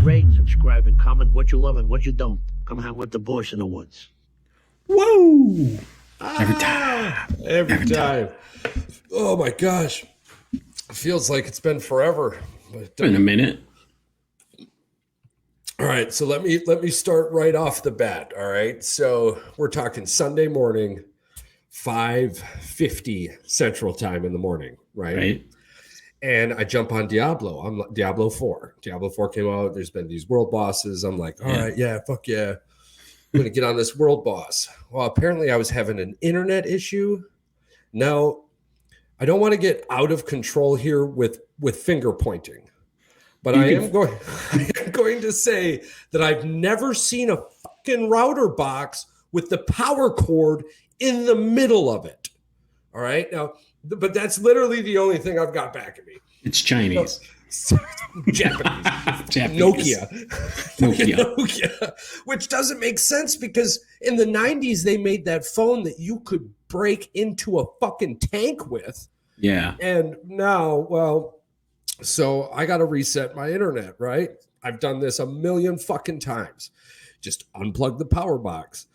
rate, subscribe, and comment what you love and what you don't. Come hang with the boys in the woods. Woo! Every time. Oh my gosh. It feels like it's been forever. But, In a minute. all right, so let me start right off the bat. All right. So we're talking Sunday morning, 5:50 Central Time in the morning, right? And I jump on Diablo. I'm Diablo 4. Diablo 4 came out. There's been these world bosses. I'm like, all right, yeah, fuck yeah. I'm going to get on this world boss. Well, apparently I was having an internet issue. Now, I don't want to get out of control here with finger pointing, but I am going to say that I've never seen a fucking router box with the power cord in the middle of it. All right. Now, but that's literally the only thing I've got back at me. It's Chinese. Japanese. Nokia, which doesn't make sense because in the 90s, they made that phone that you could break into a fucking tank with. Yeah. And now, well, so I got to reset my internet, right? I've done this a million fucking times. Just unplug the power box.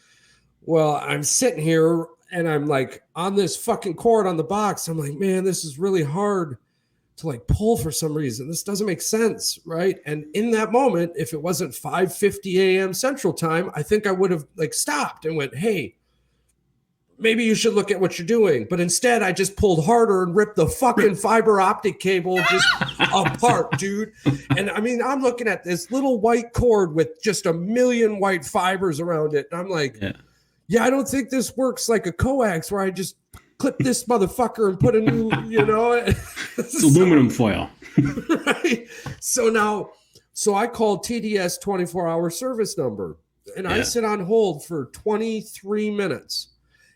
Well, I'm sitting here and I'm like on this fucking cord on the box. I'm like, man, this is really hard to like pull for some reason. This doesn't make sense, right? And in that moment, if it wasn't 5:50 a.m. Central Time, I think I would have like stopped and went, hey, maybe you should look at what you're doing. But instead, I just pulled harder and ripped the fucking fiber optic cable just apart, dude. And I mean, I'm looking at this little white cord with just a million white fibers around it. And I'm like, yeah, I don't think this works like a coax where I just clip this motherfucker and put a new, It's aluminum foil. Right. So I called TDS 24-hour service number and I sit on hold for 23 minutes.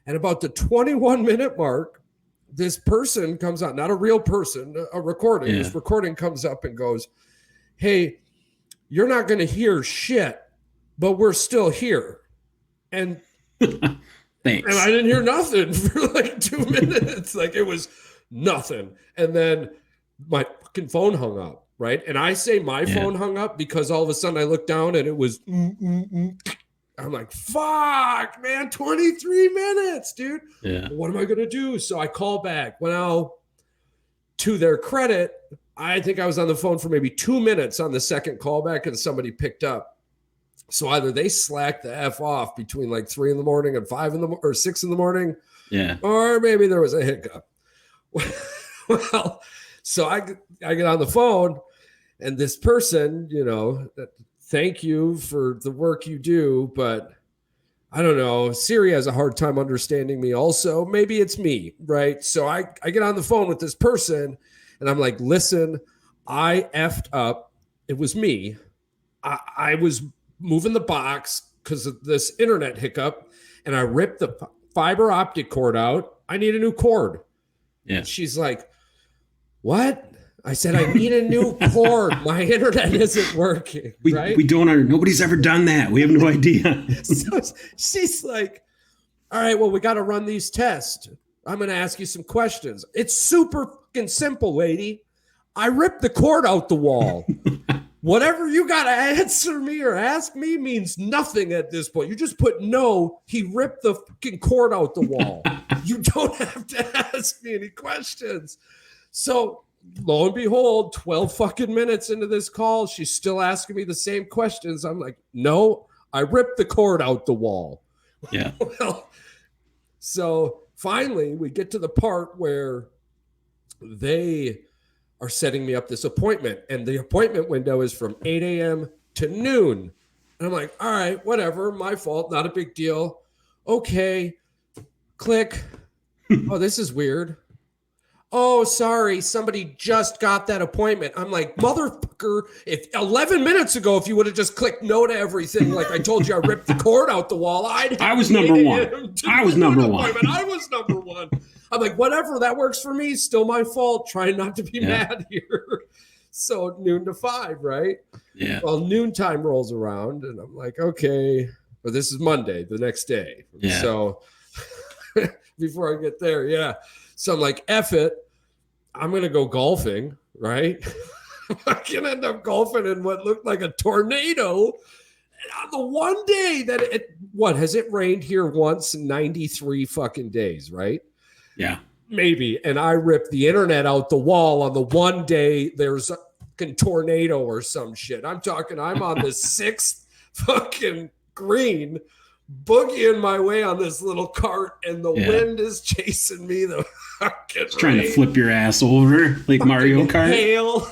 And about the 21-minute mark, this person comes out, not a real person, a recording. This recording comes up and goes, hey, you're not going to hear shit, but we're still here. And thanks. And I didn't hear nothing for like 2 minutes. Like it was nothing. And then my fucking phone hung up, right? And I say my phone hung up because all of a sudden I looked down and it was I'm like, fuck, man, 23 minutes, dude. Yeah. What am I going to do? So I call back. Well, to their credit, I think I was on the phone for maybe 2 minutes on the second callback and somebody picked up. So either they slacked the F off between like 3 in the morning and 5 in the or 6 in the morning. Yeah. Or maybe there was a hiccup. Well, so I get on the phone and this person, thank you for the work you do, but I don't know. Siri has a hard time understanding me also. Maybe it's me, right? So I get on the phone with this person and I'm like, listen, I effed up. It was me. I was moving the box because of this internet hiccup and I ripped the fiber optic cord out. I need a new cord. Yeah. And she's like, what? I said, I need a new cord. My internet isn't working. We don't. Nobody's ever done that. We have no idea. So she's like, all right, well, we got to run these tests. I'm going to ask you some questions. It's super fucking simple, lady. I ripped the cord out the wall. Whatever you got to answer me or ask me means nothing at this point. You just put no, he ripped the fucking cord out the wall. You don't have to ask me any questions. So lo and behold, 12 fucking minutes into this call, she's still asking me the same questions. I'm like, no, I ripped the cord out the wall. Yeah. Well, so finally we get to the part where they are setting me up this appointment. And the appointment window is from 8 a.m. to noon. And I'm like, all right, whatever, my fault, not a big deal. Okay, click. Oh, this is weird. Oh, sorry, somebody just got that appointment. I'm like, motherfucker, if 11 minutes ago, if you would have just clicked no to everything, like I told you, I ripped the cord out the wall. I was number one. I was number one. I was number one. I'm like, whatever, that works for me. Still my fault. Trying not to be mad here. So noon to 5, right? Yeah. Well, noontime rolls around, and I'm like, okay. But this is Monday, the next day. Yeah. So before I get there, So I'm like, F it. I'm going to go golfing, right? I can end up golfing in what looked like a tornado. And on the one day that has it rained here once in 93 fucking days, right? Yeah. Maybe. And I ripped the internet out the wall on the one day there's a fucking tornado or some shit. I'm on the sixth fucking green, boogieing my way on this little cart, and the wind is chasing me. The fucking trying to flip your ass over like Mario Kart. Hail,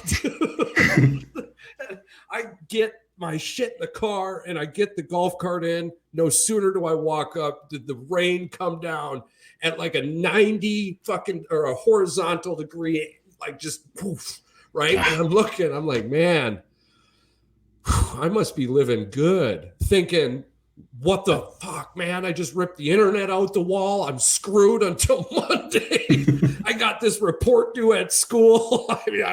I get my shit in the car and I get the golf cart in. No sooner do I walk up, did the rain come down at like a 90 fucking or a horizontal degree, like just poof, right? And I'm like, man, I must be living good. Thinking, what the fuck, man? I just ripped the internet out the wall. I'm screwed until Monday. I got this report due at school. I mean,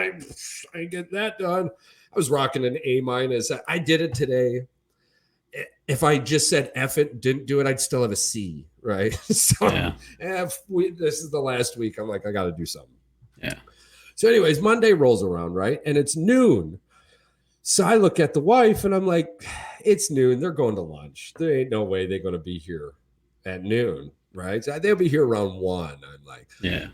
I get that done. I was rocking an A-. I did it today. If I just said F it, didn't do it, I'd still have a C, right? So this is the last week. I'm like, I got to do something. Yeah. So anyways, Monday rolls around, right? And it's noon. So I look at the wife and I'm like, it's noon. They're going to lunch. There ain't no way they're going to be here at noon, right? So they'll be here around 1. I'm like, yeah.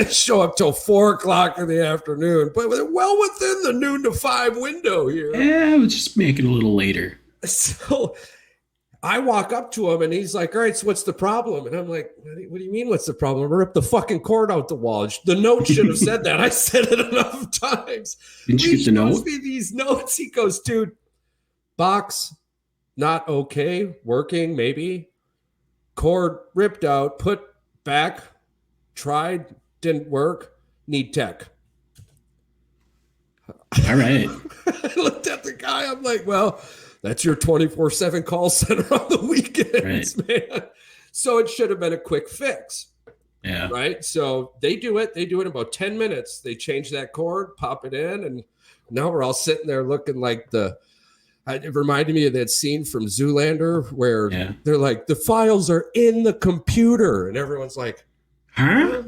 Show up till 4:00 in the afternoon, but they're well within the noon to 5 window here. Yeah, I was just making it a little later. So I walk up to him and he's like, all right, so what's the problem? And I'm like, what do you mean what's the problem? I ripped the fucking cord out the wall. The note should have said that. I said it enough times. Didn't you get the note? Me these notes. He goes, dude, box, not okay, working, maybe. Cord ripped out, put back, tried, didn't work, need tech. All right. I looked at the guy. I'm like, well, that's your 24/7 call center on the weekends, man. So it should have been a quick fix. Yeah. Right. So they do it. They do it in about 10 minutes. They change that cord, pop it in, and now we're all sitting there looking like it reminded me of that scene from Zoolander where they're like, the files are in the computer, and everyone's like, huh?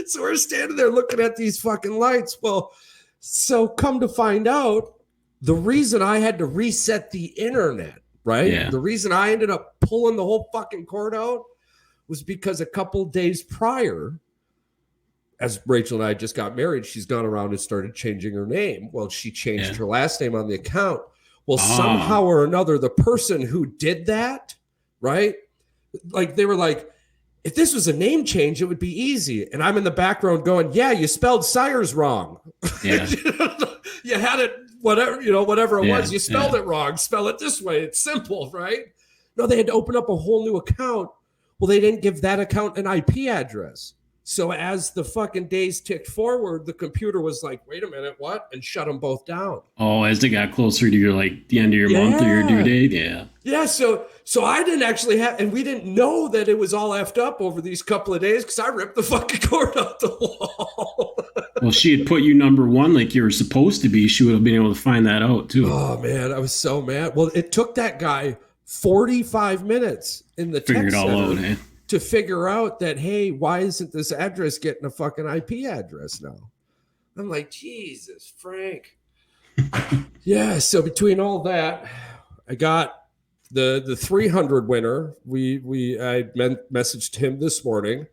So we're standing there looking at these fucking lights. Well, so come to find out, the reason I had to reset the internet, right? Yeah. The reason I ended up pulling the whole fucking cord out was because a couple days prior, as Rachel and I just got married, she's gone around and started changing her name. Well, she changed her last name on the account. Well, somehow or another, the person who did that, right? Like they were like, if this was a name change, it would be easy. And I'm in the background going, yeah, you spelled Sires wrong. Yeah. You had it, whatever it was, you spelled it wrong. Spell it this way. It's simple, right? No, they had to open up a whole new account. Well, they didn't give that account an IP address. So as the fucking days ticked forward, the computer was like, wait a minute, what? And shut them both down. Oh, as they got closer to the end of your month or your due date. Yeah. Yeah. So I didn't actually have, and we didn't know that it was all effed up over these couple of days because I ripped the fucking cord out the wall. Well, she had put you number 1 like you were supposed to be. She would have been able to find that out too. Oh man, I was so mad. Well, it took that guy 45 minutes in the figure it all out, eh? To figure out that, hey, why isn't this address getting a fucking IP address now? I'm like, Jesus, Frank. Yeah, so between all that, I got the 300 winner. I messaged him this morning.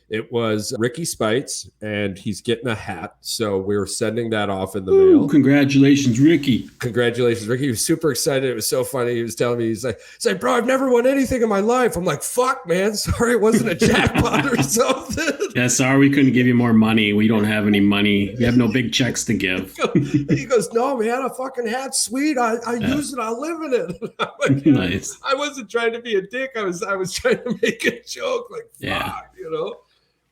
It was Ricky Spites, and he's getting a hat. So we're sending that off in the mail. Congratulations, Ricky. Congratulations, Ricky. He was super excited. It was so funny. He was telling me, he's like, bro, I've never won anything in my life. I'm like, fuck, man. Sorry it wasn't a jackpot or something. Yeah, sorry we couldn't give you more money. We don't have any money. We have no big checks to give. He goes, no, man, a fucking hat's sweet. I use it. I live in it. Like, nice. I wasn't trying to be a dick. I was trying to make a joke. Like, fuck,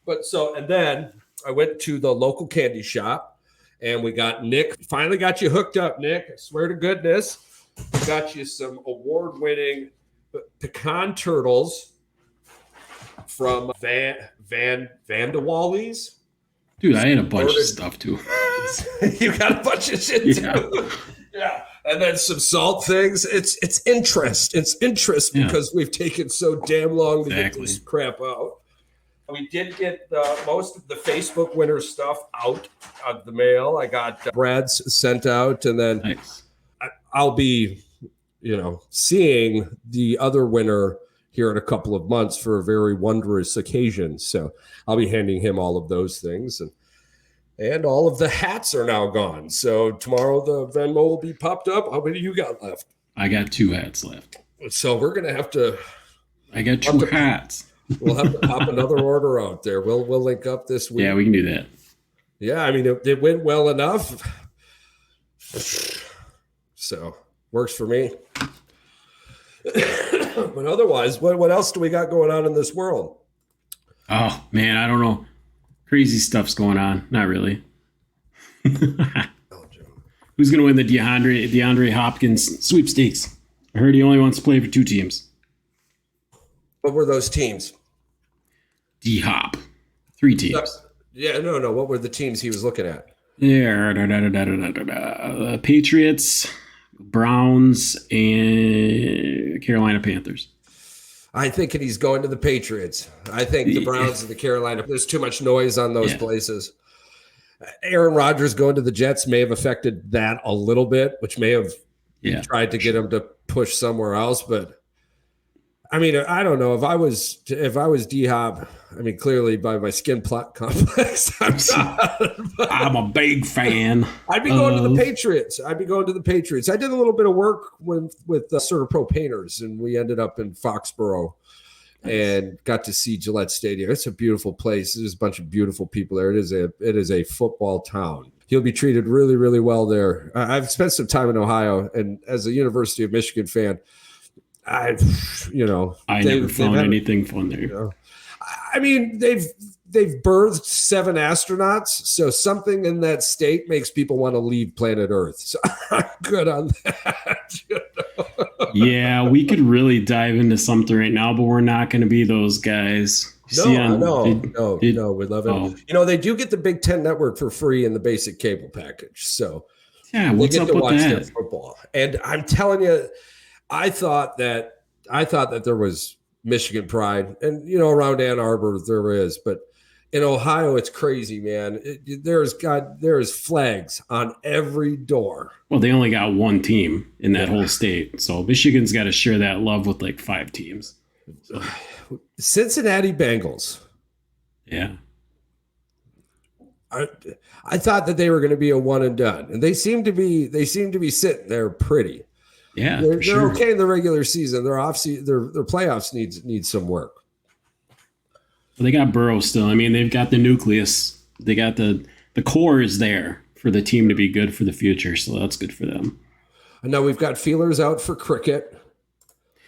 But and then I went to the local candy shop and we got Nick, finally got you hooked up, Nick. I swear to goodness. We got you some award-winning pecan turtles from Van de Wally's. Dude, I had a bunch of stuff too. You got a bunch of shit too. Yeah. And then some salt things. It's interest. It's interest because we've taken so damn long to get this crap out. We did get most of the Facebook winner stuff out of the mail. I got Brad's sent out, and then Nice. I'll be, seeing the other winner here in a couple of months for a very wondrous occasion. So I'll be handing him all of those things, and all of the hats are now gone. So tomorrow the Venmo will be popped up. How many you got left? I got 2 hats left. So we're gonna have to. I got 2 hats. We'll have to pop another order out there. We'll link up this week. Yeah, we can do that. Yeah, I mean it went well enough. So works for me. But otherwise, what else do we got going on in this world? Oh man, I don't know. Crazy stuff's going on. Not really. Who's gonna win the DeAndre Hopkins sweepstakes? I heard he only wants to play for 2 teams. What were those teams? D-Hop. 3 teams. Yeah, no. What were the teams he was looking at? Yeah, Patriots, Browns, and Carolina Panthers. I think he's going to the Patriots. I think the Browns and the Carolina. There's too much noise on those places. Aaron Rodgers going to the Jets may have affected that a little bit, which may have tried to get him to push somewhere else. But I mean, I don't know if I was D-Hop. I mean, clearly by my skin plot complex, I'm a big fan. I'd be going to the Patriots. I did a little bit of work with Sort of Pro Painters, and we ended up in Foxborough and got to see Gillette Stadium. It's a beautiful place. There's a bunch of beautiful people there. It is a football town. He'll be treated really, really well there. I've spent some time in Ohio, and as a University of Michigan fan, I never found anything fun there. I mean, they've birthed 7 astronauts, so something in that state makes people want to leave planet Earth. So I'm good on that. Yeah, we could really dive into something right now, but we're not going to be those guys. No, we love it. Oh. They do get the Big Ten Network for free in the basic cable package, so yeah, what's up with that? Football, and I'm telling you. I thought that there was Michigan pride, and around Ann Arbor there is, but in Ohio it's crazy, man. There is flags on every door. Well, they only got 1 team in that whole state, so Michigan's got to share that love with like 5 teams. So. Cincinnati Bengals. Yeah. I thought that they were going to be a one and done, and they seem to be sitting there pretty. Yeah, they're okay in the regular season. Their playoffs need some work. Well, they got Burrow still. I mean, they've got the nucleus. They got the core is there for the team to be good for the future. So that's good for them. I know we've got feelers out for cricket.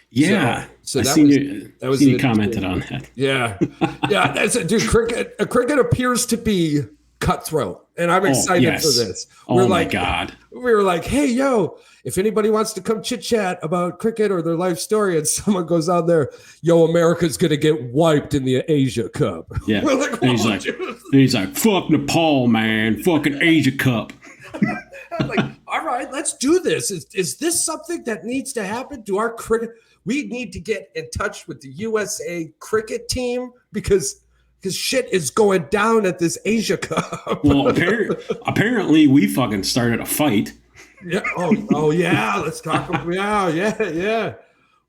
Yeah, so you commented on that. Yeah, that's it, dude. Cricket appears to be cutthroat, and I'm excited for this. My God. We were like, hey, yo, if anybody wants to come chit chat about cricket or their life story, and someone goes out there, yo, America's gonna get wiped in the Asia Cup. Yeah, we're like, he's like, fuck Nepal, man, fucking Asia Cup. I'm like, all right, let's do this. Is this something that needs to happen? Do our cricket? We need to get in touch with the USA cricket team because shit is going down at this Asia Cup. Well, apparently we fucking started a fight. Yeah. Oh yeah. Let's talk. Yeah.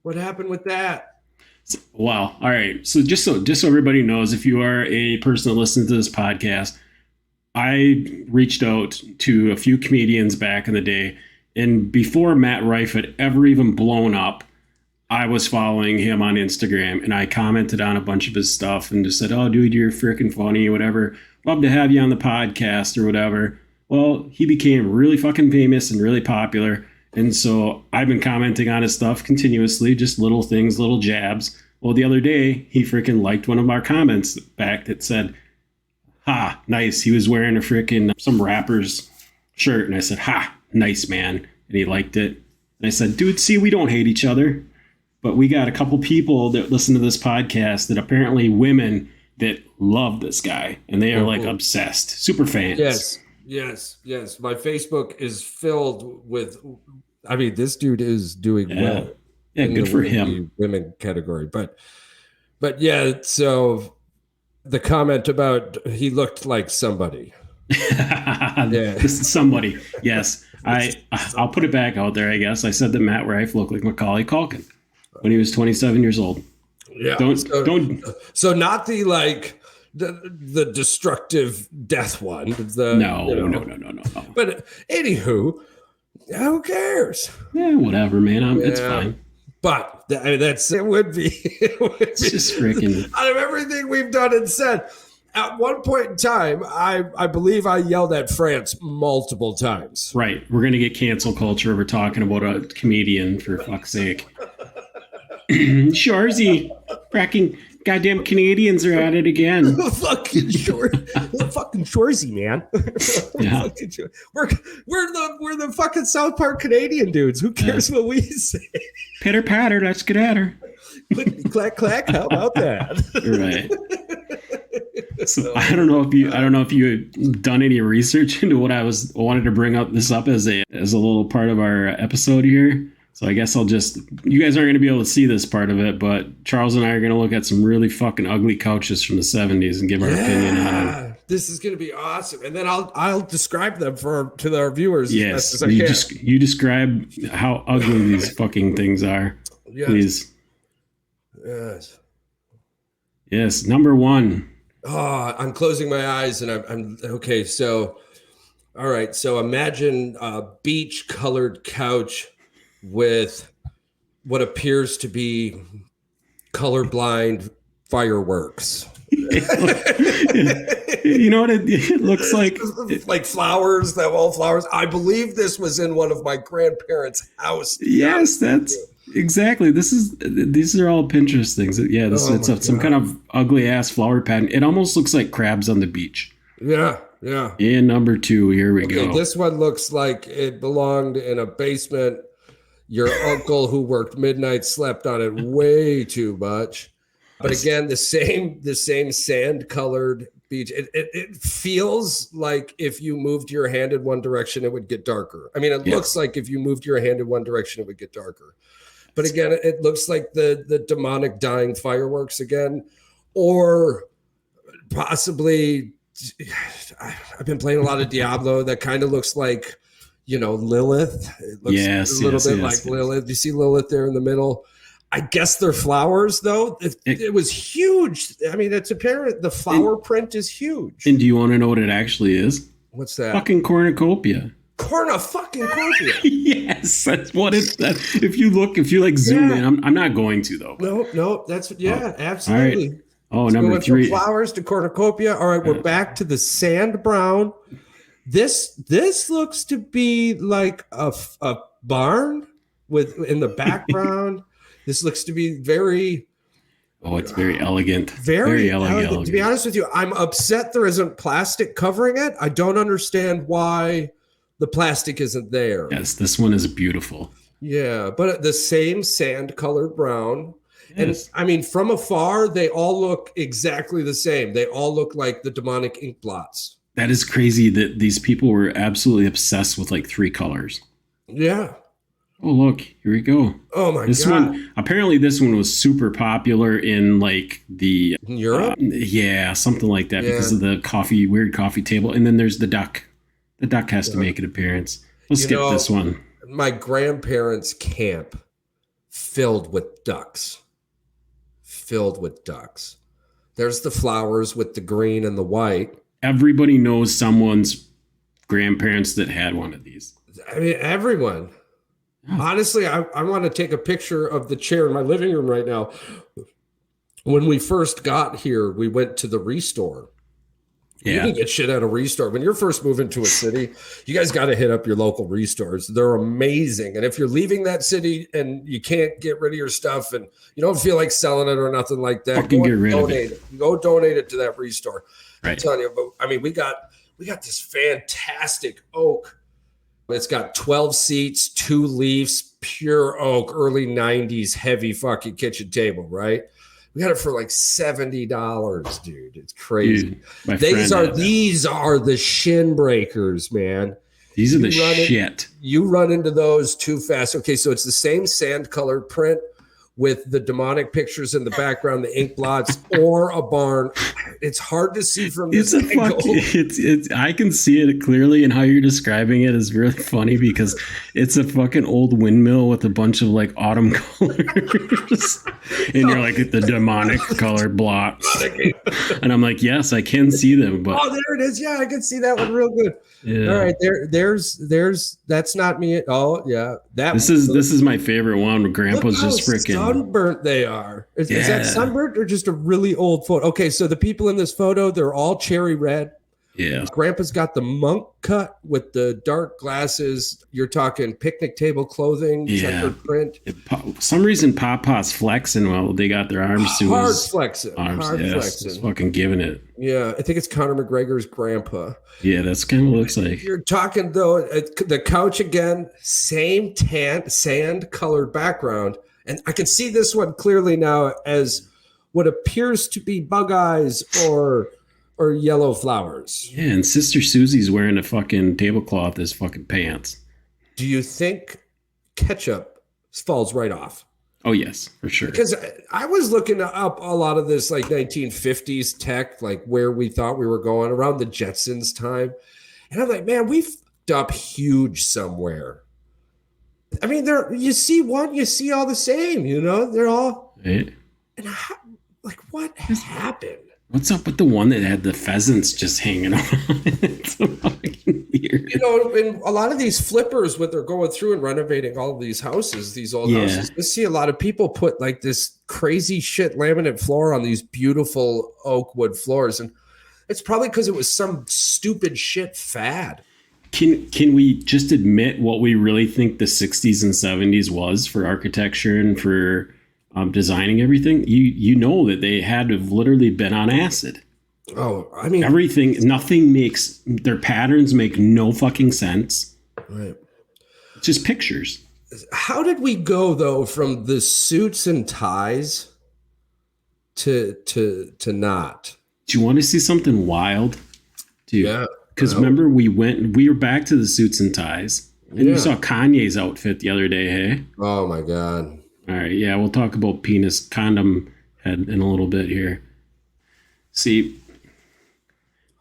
What happened with that? Wow. All right. So just so everybody knows, if you are a person that listens to this podcast, I reached out to a few comedians back in the day, and before Matt Rife had ever even blown up, I was following him on Instagram, and I commented on a bunch of his stuff and just said, oh, dude, you're freaking funny, whatever. Love to have you on the podcast or whatever. Well, he became really fucking famous and really popular. And so I've been commenting on his stuff continuously, just little things, little jabs. Well, the other day, he freaking liked one of our comments back that said, ha, nice. He was wearing a freaking some rapper's shirt. And I said, ha, nice, man. And he liked it. And I said, dude, see, we don't hate each other. But we got a couple people that listen to this podcast that apparently women that love this guy. And they are like obsessed. Super fans. Yes. My Facebook is filled with, I mean, this dude is doing well. Yeah, good for him. Women category. But yeah, so The comment about he looked like somebody. Yeah. This is somebody. Yes. I'll put it back out there, I guess. I said that Matt Rife looked like Macaulay Culkin when he was 27 years old. Yeah. Don't. So not the like the destructive death one. No. But anywho, who cares? Yeah, whatever, man. It's fine. But it would be. It's just freaking. Out of everything we've done and said, at one point in time, I believe I yelled at France multiple times. Right. We're going to get cancel culture over talking about a comedian, for fuck's sake. Shorzy. Fracking goddamn Canadians are at it again. Fucking Shorzy, man. Yeah. We're the fucking South Park Canadian dudes. Who cares what we say? Pitter patter, let's get at her. Clack clack. How about that? Right. So I don't know if you had done any research into what wanted to bring this up as a little part of our episode here. So I guess you guys aren't going to be able to see this part of it, but Charles and I are going to look at some really fucking ugly couches from the 70s and give our opinion on them. This is going to be awesome. And then I'll describe them to our viewers. Yes. You describe how ugly these fucking things are. Yes. Please. Yes. Number one. Oh, I'm closing my eyes and I'm okay. So, all right. So imagine a beach colored couch with what appears to be colorblind fireworks. You know what it looks like? Like flowers, flowers. I believe this was in one of my grandparents' house. Yes, that's exactly. These are all Pinterest things. Yeah, it's some kind of ugly ass flower pattern. It almost looks like crabs on the beach. Yeah. And number two, here we go. This one looks like it belonged in a basement. Your uncle who worked midnight slept on it way too much. But again, the same sand colored beach. It feels like if you moved your hand in one direction, it would get darker. I mean, it looks like if you moved your hand in one direction, it would get darker. But again, it looks like the demonic dying fireworks again, or possibly I've been playing a lot of Diablo. That kind of looks like, Lilith. It looks a little bit like Lilith. You see Lilith there in the middle. I guess they're flowers, though. It was huge. I mean, it's apparent the flower print is huge. And do you want to know what it actually is? What's that? Fucking cornucopia. Cornucopia. Yes, that's what it's. If you like zoom in, I'm not going to though. No, that's absolutely. Right. Oh, number three. From flowers to cornucopia. All right, we're back to the sand brown. This looks to be like a barn in the background. This looks to be very. Oh, it's very elegant. Very elegant. To be honest with you, I'm upset there isn't plastic covering it. I don't understand why the plastic isn't there. Yes, this one is beautiful. Yeah, but the same sand-colored brown. Yes. And I mean, from afar, they all look exactly the same. They all look like the demonic ink blots. That is crazy that these people were absolutely obsessed with like three colors. Yeah. Oh, look, here we go. Oh, my God. Apparently this one was super popular in like the... In Europe? Something like that because of the weird coffee table. And then there's the duck. The duck has to make an appearance. We'll skip this one. My grandparents' camp filled with ducks. There's the flowers with the green and the white. Everybody knows someone's grandparents that had one of these. I mean, everyone. Oh. Honestly, I want to take a picture of the chair in my living room right now. When we first got here, we went to the Restore. Yeah. You can get shit at a Restore. When you're first moving to a city, you guys got to hit up your local Restores. They're amazing. And if you're leaving that city and you can't get rid of your stuff and you don't feel like selling it or nothing like that, go donate it. Go donate it to that Restore. Right. I'm telling you, but I mean, we got this fantastic oak. It's got 12 seats, 2 leaves, pure oak, early 90s heavy fucking kitchen table, right? We got it for like $70, dude. It's crazy. Dude, these are the shin breakers, man. These are the shit. You run into those too fast. Okay, so it's the same sand colored print with the demonic pictures in the background, the ink blots, or a barn. It's hard to see from this angle. I can see it clearly, and how you're describing it is really funny because it's a fucking old windmill with a bunch of like autumn colors, and you're like the demonic color blocks, and I'm like, yes, I can see them. But there it is. Yeah, I can see that one real good. Yeah. All right, there's that's not me. Oh yeah, this is my favorite one. Grandpa's just freaking sunburnt. They are. Is that sunburnt or just a really old photo? Okay, so the people in this photo, they're all cherry red. Yeah. Grandpa's got the monk cut with the dark glasses. You're talking picnic table clothing, checkered print. For some reason, Papa's flexing while they got their arms to his flexing. Arms. Hard flexing. Just fucking giving it. Yeah, I think it's Conor McGregor's grandpa. Yeah, that's kind of what it looks like. You're talking, though, the couch again, same sand-colored background. And I can see this one clearly now as what appears to be bug eyes or yellow flowers. Yeah, and Sister Susie's wearing a fucking tablecloth as fucking pants. Do you think ketchup falls right off? Oh, yes, for sure. Because I was looking up a lot of this like 1950s tech, like where we thought we were going around the Jetsons time. And I'm like, man, we fucked up huge somewhere. I mean, you see one, you see all the same, they're all. Right. And what happened? What's up with the one that had the pheasants just hanging on? It's so fucking weird. In a lot of these flippers, when they're going through and renovating all of these houses, these old houses, you see a lot of people put like this crazy shit laminate floor on these beautiful oak wood floors. And it's probably because it was some stupid shit fad. Can we just admit what we really think the 60s and 70s was for architecture and for designing everything? You know that they had to have literally been on acid. Oh, I mean, their patterns make no fucking sense. Right. It's just pictures. How did we go though from the suits and ties to not? Do you want to see something wild? Dude, yeah. Because remember we were back to the suits and ties. And you saw Kanye's outfit the other day, hey? Oh my God. All right, yeah, we'll talk about penis condom head in a little bit here. See,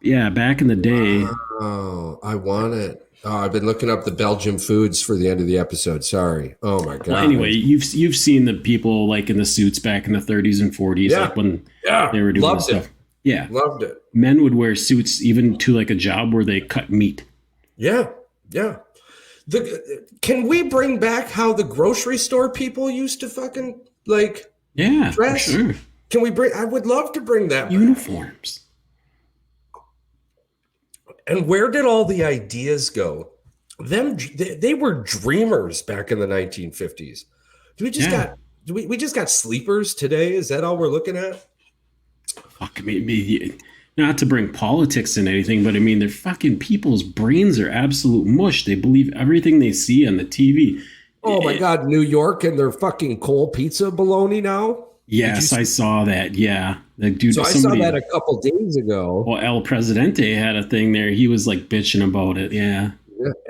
yeah, back in the day. Oh, I want it. Oh, I've been looking up the Belgian foods for the end of the episode. Sorry. Oh my God. Well, anyway, you've seen the people like in the suits back in the 30s and 40s, like when they were doing stuff. Yeah, loved it. Men would wear suits even to like a job where they cut meat. Yeah, yeah. Can we bring back how the grocery store people used to fucking dress? For sure. Can we bring? I would love to bring that uniforms. Back. And where did all the ideas go? They were dreamers back in the 1950s. We just got sleepers today? Is that all we're looking at? Fuck me. Not to bring politics in anything, but I mean, they're fucking people's brains are absolute mush. They believe everything they see on the TV. Oh my God, New York and their fucking cold pizza baloney now? Yes, I saw that. Yeah. I saw that a couple days ago. Well, El Presidente had a thing there. He was like bitching about it. Yeah.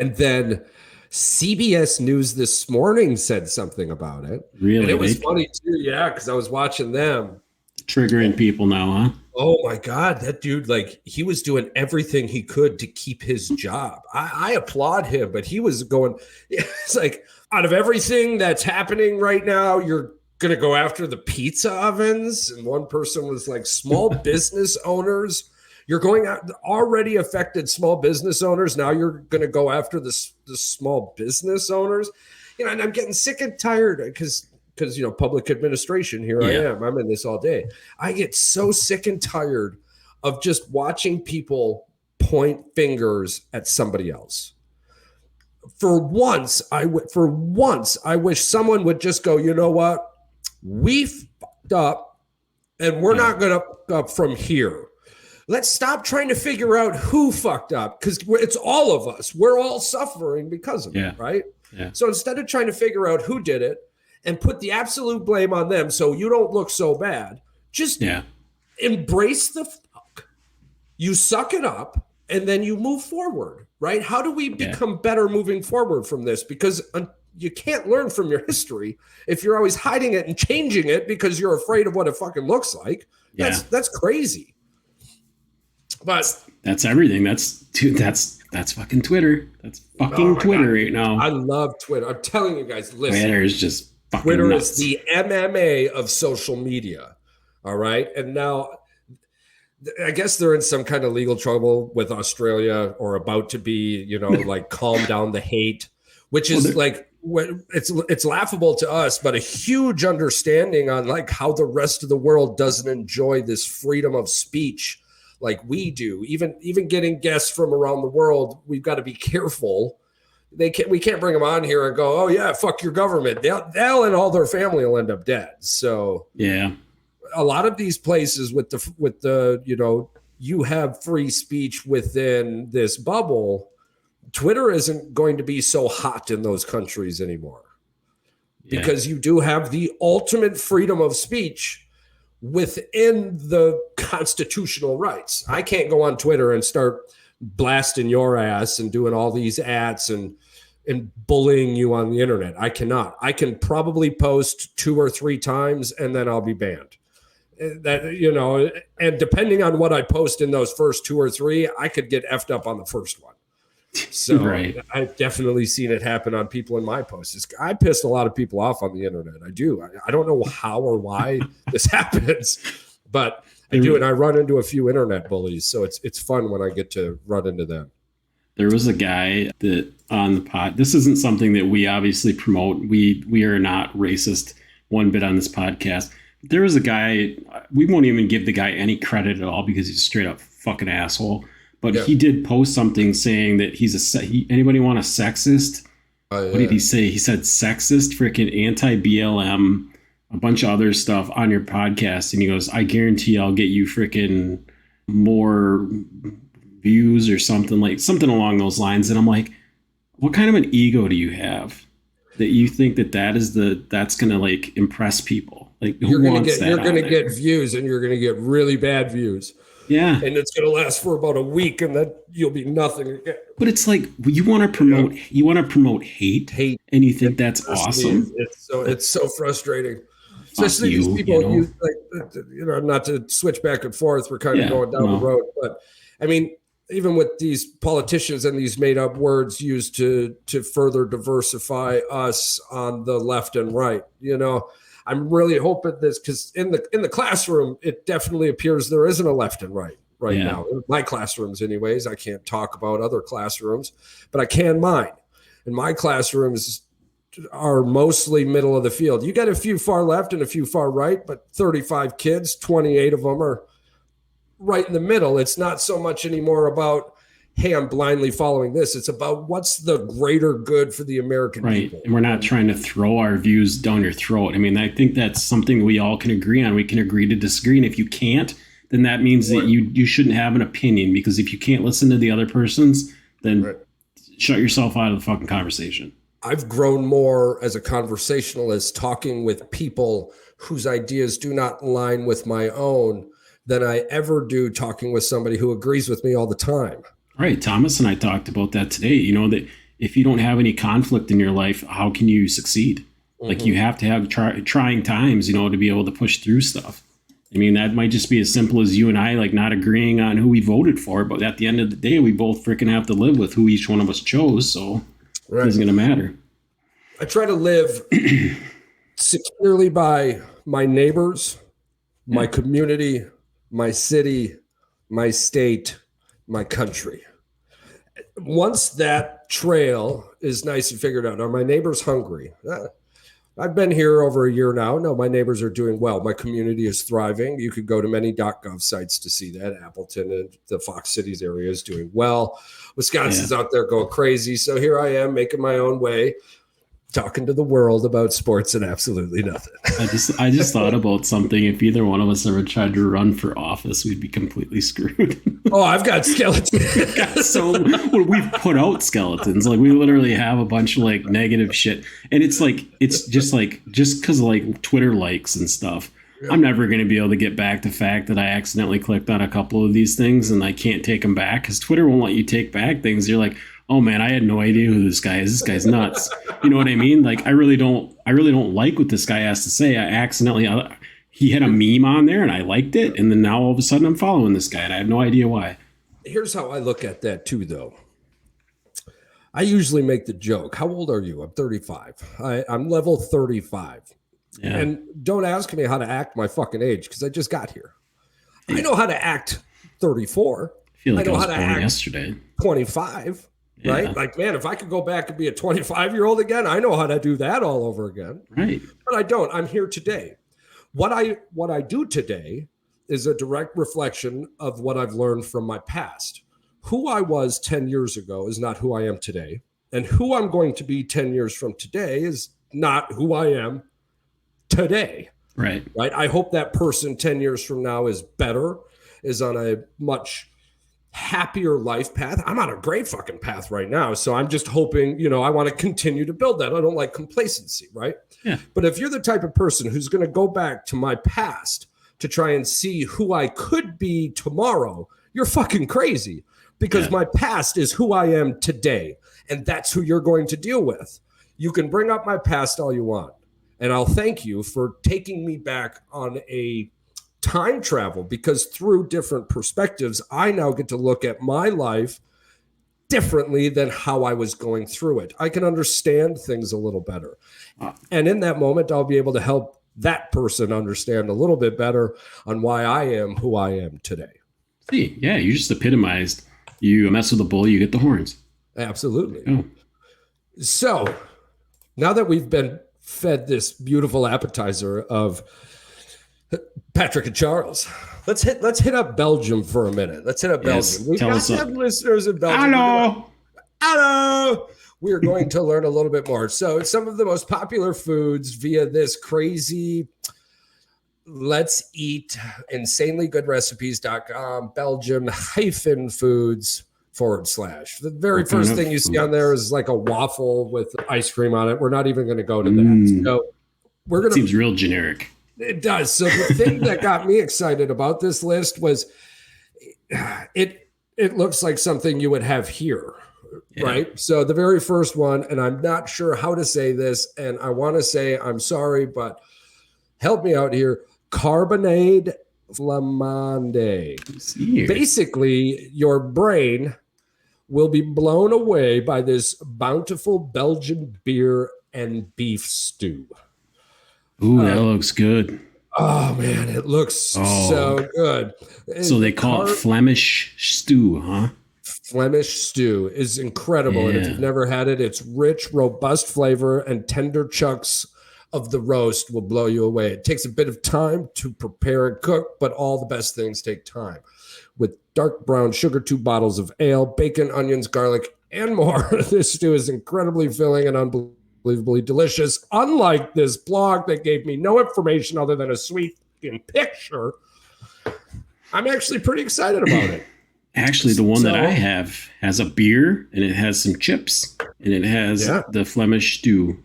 And then CBS News this morning said something about it. Really? And it was funny too. Yeah. Because I was watching them. Triggering people now, huh? Oh my God, that dude, he was doing everything he could to keep his job. I applaud him, but he was going, it's like, out of everything that's happening right now, you're going to go after the pizza ovens. And one person was like, small business owners. You're going out already affected small business owners. Now you're going to go after the small business owners. And I'm getting sick and tired because public administration, here I am. I'm in this all day. I get so sick and tired of just watching people point fingers at somebody else. For once, I wish someone would just go, you know what? We fucked up and we're not going to up from here. Let's stop trying to figure out who fucked up because it's all of us. We're all suffering because of it, right? Yeah. So instead of trying to figure out who did it, and put the absolute blame on them so you don't look so bad. Just embrace the fuck. You suck it up, and then you move forward, right? How do we become better moving forward from this? Because you can't learn from your history if you're always hiding it and changing it because you're afraid of what it fucking looks like. That's crazy. But that's everything. That's fucking Twitter. That's fucking Twitter God. right now. I love Twitter. I'm telling you guys, listen. Twitter is just fucking Twitter nuts. is the MMA of social media. All right. And now I guess they're in some kind of legal trouble with Australia, or about to be, like calm down the hate, which is it's laughable to us, but a huge understanding on like how the rest of the world doesn't enjoy this freedom of speech like we do. Even getting guests from around the world, we've got to be careful. We can't bring them on here and go, oh yeah, fuck your government. They'll and all their family will end up dead. So yeah, a lot of these places with the you have free speech within this bubble. Twitter isn't going to be so hot in those countries anymore because you do have the ultimate freedom of speech within the constitutional rights. I can't go on Twitter and start blasting your ass and doing all these ads and bullying you on the internet. I cannot. I can probably post 2 or 3 times and then I'll be banned. That, and depending on what I post in those first 2 or 3, I could get effed up on the first one. So right. I've definitely seen it happen on people in my posts. I pissed a lot of people off on the internet. I do. I don't know how or why this happens, but I do. And I run into a few internet bullies. So it's fun when I get to run into them. There was a guy that on the pod, this isn't something that we obviously promote. We are not racist one bit on this podcast. There was a guy, we won't even give the guy any credit at all because he's a straight up fucking asshole. But he did post something saying that anybody want a sexist? What did he say? He said sexist, freaking anti-BLM, a bunch of other stuff on your podcast. And he goes, I guarantee I'll get you freaking more views or something along those lines. And I'm like, what kind of an ego do you have that you think that's going to like impress people? Like you're going to get views, and you're going to get really bad views. Yeah. And it's going to last for about a week, and then you'll be nothing again. But it's like you want to promote hate, and you think that's awesome. It's so frustrating. Especially these people, not to switch back and forth. We're kind of going down the road, but I mean, even with these politicians and these made up words used to further diversify us on the left and right, I'm really hoping this, because in the classroom, it definitely appears there isn't a left and right now. In my classrooms, anyways. I can't talk about other classrooms, but I can mine. And my classrooms are mostly middle of the field. You got a few far left and a few far right, but 35 kids, 28 of them are right in the middle. It's not so much anymore about, hey, I'm blindly following this. It's about what's the greater good for the American people. And we're not trying to throw our views down your throat. I mean, I think that's something we all can agree on. We can agree to disagree. And if you can't, then that means that you shouldn't have an opinion, because if you can't listen to the other person's, then shut yourself out of the fucking conversation. I've grown more as a conversationalist talking with people whose ideas do not align with my own than I ever do talking with somebody who agrees with me all the time. Right. Thomas and I talked about that today, that if you don't have any conflict in your life, how can you succeed? Mm-hmm. Like you have to have trying times, to be able to push through stuff. I mean, that might just be as simple as you and I, like not agreeing on who we voted for. But at the end of the day, we both freaking have to live with who each one of us chose. So it isn't going to matter. I try to live securely by my neighbors, my community, my city, my state, my country. Once that trail is nice and figured out, are my neighbors hungry? I've been here over a year now. No, my neighbors are doing well. My community is thriving. You could go to many .gov sites to see that. Appleton and the Fox Cities area is doing well. Wisconsin's out there going crazy. So here I am making my own way, talking to the world about sports and absolutely nothing. I just thought about something. If either one of us ever tried to run for office, we'd be completely screwed. Oh, I've got skeletons. So we've put out skeletons. Like we literally have a bunch of like negative shit. And it's just because of like Twitter likes and stuff. Yeah. I'm never going to be able to get back the fact that I accidentally clicked on a couple of these things and I can't take them back because Twitter won't let you take back things. You're like, oh man, I had no idea who this guy is. This guy's nuts. You know what I mean? Like, I really don't like what this guy has to say. He had a meme on there and I liked it. And then now all of a sudden I'm following this guy and I have no idea why. Here's how I look at that too, though. I usually make the joke. How old are you? I'm 35. I'm level 35. Yeah. And don't ask me how to act my fucking age because I just got here. I know how to act 34. I feel like I know was how to born act yesterday. 25, Yeah. right? Like, man, if I could go back and be a 25-year-old again, I know how to do that all over again. Right. But I don't. I'm here today. What I do today is a direct reflection of what I've learned from my past. Who I was 10 years ago is not who I am today. And who I'm going to be 10 years from today is not who I am today. Right. Right. I hope that person 10 years from now is better, is on a much happier life path. I'm on a great fucking path right now. So I'm just hoping, I want to continue to build that. I don't like complacency. Right. Yeah. But if you're the type of person who's going to go back to my past to try and see who I could be tomorrow, you're fucking crazy because my past is who I am today. And that's who you're going to deal with. You can bring up my past all you want. And I'll thank you for taking me back on a time travel because through different perspectives, I now get to look at my life differently than how I was going through it. I can understand things a little better. And in that moment, I'll be able to help that person understand a little bit better on why I am who I am today. See, yeah, you just epitomized. You mess with the bull, you get the horns. Absolutely. Oh. So now that we've been fed this beautiful appetizer of Patrick and Charles, let's hit up Belgium for a minute. Let's hit up Belgium. We've got some listeners in Belgium. Hello. We are going to learn a little bit more. So some of the most popular foods via this crazy let's eat insanelygoodrecipes.com Belgium-foods / The very first thing you see on there is like a waffle with ice cream on it. We're not even going to go to that. So we're going to. Seems real generic. It does. So the thing that got me excited about this list was it looks like something you would have here, right? So the very first one, and I'm not sure how to say this, and I want to say I'm sorry, but help me out here. Carbonade flamande. Basically, your brain will be blown away by this bountiful Belgian beer and beef stew. Ooh, that looks good. Oh, man, it looks so good. So they call it Flemish stew, huh? Flemish stew is incredible. And if you've never had it, it's rich, robust flavor, and tender chunks of the roast will blow you away. It takes a bit of time to prepare and cook, but all the best things take time. With dark brown sugar, 2 bottles of ale, bacon, onions, garlic, and more. This stew is incredibly filling and unbelievably delicious. Unlike this blog that gave me no information other than a sweet picture, I'm actually pretty excited about it. Actually, the one that I have has a beer, and it has some chips, and it has the Flemish stew.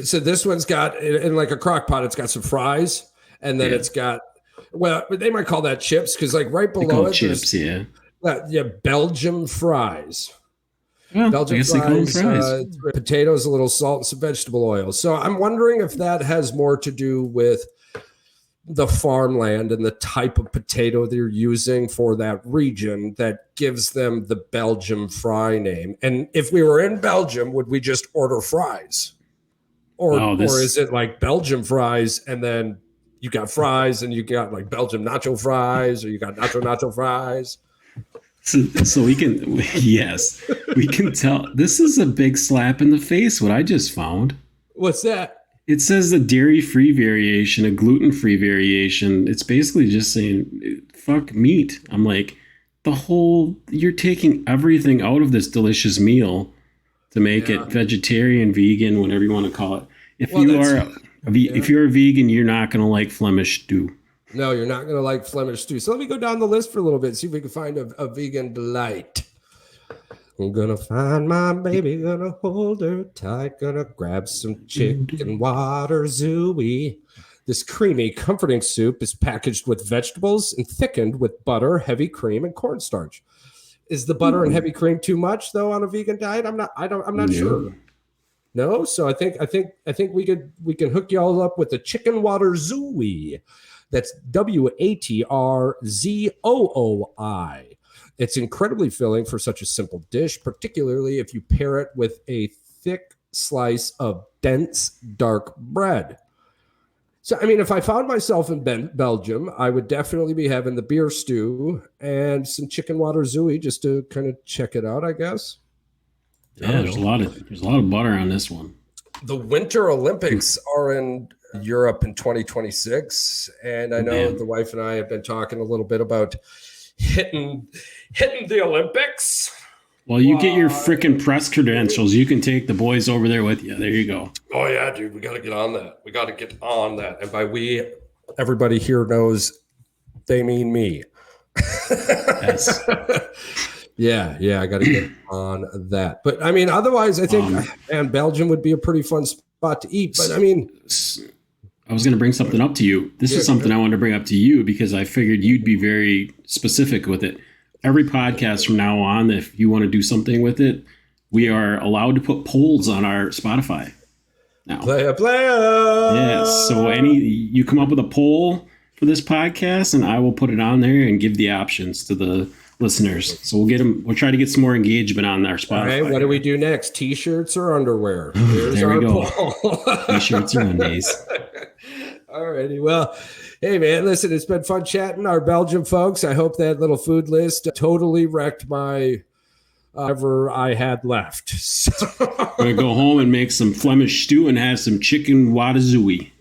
So this one's got, in like a crock pot, it's got some fries, and then it's got, well, they might call that chips, because like right below it, chips, Belgium fries. Well, Belgian fries, potatoes, a little salt, and some vegetable oil. So I'm wondering if that has more to do with the farmland and the type of potato they're using for that region that gives them the Belgium fry name. And if we were in Belgium, would we just order fries? Or is it like Belgium fries and then you got fries and you got like Belgium nacho fries or you got nacho fries? So we can, we can tell. This is a big slap in the face, what I just found. What's that? It says a dairy-free variation, a gluten-free variation. It's basically just saying, fuck meat. I'm like, you're taking everything out of this delicious meal to make it vegetarian, vegan, whatever you want to call it. If you're a vegan, you're not going to like Flemish stew. No, you're not going to like Flemish stew. So let me go down the list for a little bit, see if we can find a vegan delight. I'm going to find my baby, going to hold her tight, going to grab some chicken water zooey. This creamy, comforting soup is packaged with vegetables and thickened with butter, heavy cream, and cornstarch. Is the butter and heavy cream too much, though, on a vegan diet? I'm not sure. No, so I think we can hook y'all up with the chicken water zooey. That's WATRZOOI. It's incredibly filling for such a simple dish, particularly if you pair it with a thick slice of dense dark bread. So, I mean, if I found myself in Belgium, I would definitely be having the beer stew and some chicken water zooey just to kind of check it out, I guess. Yeah, there's a lot of butter on this one. The Winter Olympics are in Europe in 2026, and I know the wife and I have been talking a little bit about hitting the Olympics. Well, you get your freaking press credentials. You can take the boys over there with you. There you go. Oh yeah, dude, we got to get on that. And by we, everybody here knows they mean me. Yes. Yeah, I got to get on that. But I mean, otherwise, I think, Belgium would be a pretty fun spot to eat. But I mean, I was going to bring something up to you. This is something I wanted to bring up to you because I figured you'd be very specific with it. Every podcast from now on, if you want to do something with it, we are allowed to put polls on our Spotify now. Player. Yes. So you come up with a poll for this podcast, and I will put it on there and give the options to the listeners. So we'll try to get some more engagement on our Spotify. All right, what do we do next? T-shirts or underwear? There we go. T-shirts or undies. All righty. Well, hey man, listen, it's been fun chatting. Our Belgium folks, I hope that little food list totally wrecked my whatever I had left. So I'm gonna go home and make some Flemish stew and have some chicken watazooey.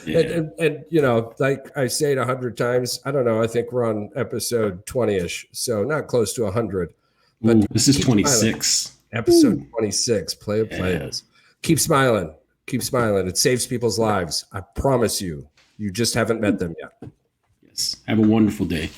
Yeah. And you know, like I say it 100 times, I don't know, I think we're on episode 20ish, so not close to 100. But this is 26. Episode 26. Play. Yes. Keep smiling. It saves people's lives. I promise you. You just haven't met them yet. Yes. Have a wonderful day.